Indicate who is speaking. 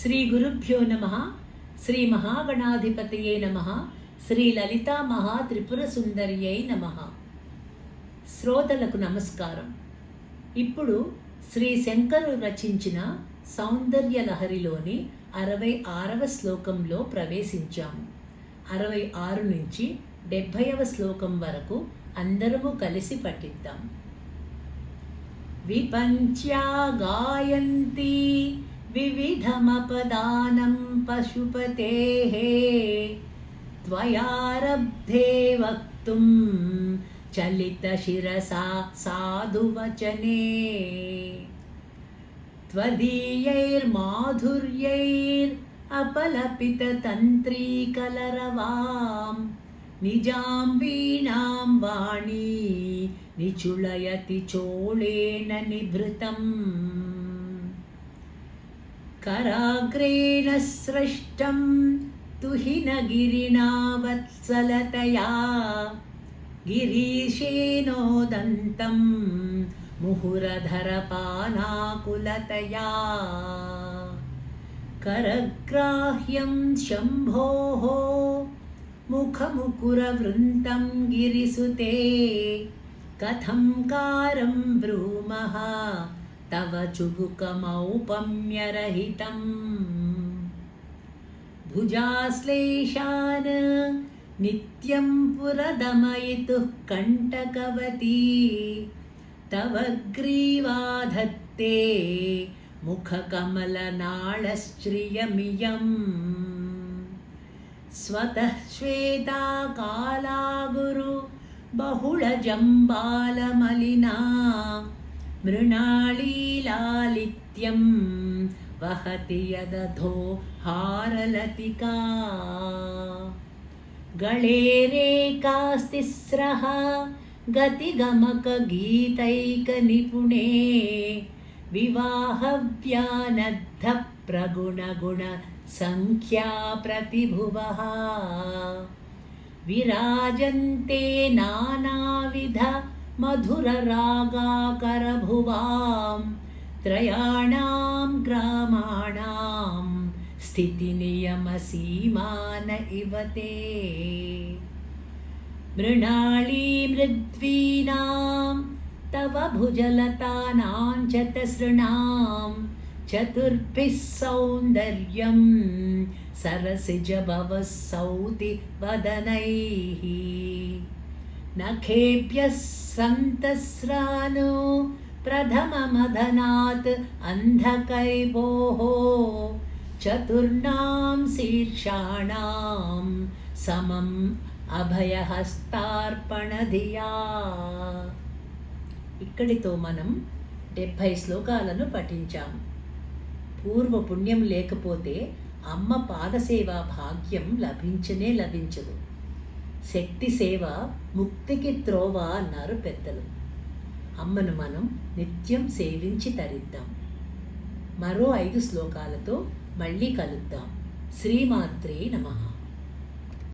Speaker 1: శ్రీ గురుభ్యో నమః. శ్రీ మహాగణాధిపతయే నమః. శ్రీ లలితా మహాత్రిపుర సుందర్యై నమః. శ్రోతలకు నమస్కారం. ఇప్పుడు శ్రీ శంకరు రచించిన సౌందర్య లహరిలోని 66వ శ్లోకంలో ప్రవేశించాము. 66 నుంచి 70వ శ్లోకం వరకు అందరము కలిసి పఠిద్దాం. విపంచ్యా గాయంతి వివిధమపదానం పశుపతేః త్వయారబ్ధే వక్తుం చలితశిరసా సాధువచనే త్వదీయైర్మాధుర్యైరపలపితతంత్రీకలరవాం నిజాం వీణాం వాణీ నిచుళయతి చోళేన నిభృతం कराग्रेण सृष्टं तुहिनगिरिणा वत्सलतया गिरीशेनोदन्तं मुहुरधरपानाकुलतया करग्राह्यं शम्भोः मुखमुकुरवृन्तं गिरिसुते कथं कारं ब्रूमः तव चुबुकमौपम्यरहितं भुजाश्लेषान् नित्यं पुरदमयितुः कण्टकवती तव ग्रीवाधत्ते मुखकमलनाळश्रियमियम् स्वतः श्वेता काला गुरु बहुलजम्बालमलिना मृणालीलालित्यं वहति यदधो हारलतिका गळे रेकास्तिस्रः गतिगमकगीतैकनिपुणे विवाहव्यानद्धप्रगुणगुणसङ्ख्या प्रतिभुवः विराजन्ते नानाविध मधुररागाकरभुवां त्रयाणां ग्रामाणां स्थितिनियमसीमान इव ते मृणाली मृद्वीनां तव भुजलतानां चतसृणां चतुर्भिः सौन्दर्यं सरसिजभवः सौति वदनैः नखेभ्यः सन्तस्रानो प्रथममदनात् अन्धकैवोः चतुर्णां शीर्षाणां समम् అభయహస్తార్పణధియా. ఇక్కడితో మనం 70 శ్లోకాలను పఠించాము. పూర్వ పుణ్యం లేకపోతే అమ్మ పాదసేవా భాగ్యం లభించనే లభించదు. శక్తి సేవ ముక్తికి త్రోవ అన్నారు పెద్దలు. అమ్మను మనం నిత్యం సేవించి తరిద్దాం. మరో 5 శ్లోకాలతో మళ్ళీ కలుద్దాం. శ్రీమాత్రే నమః.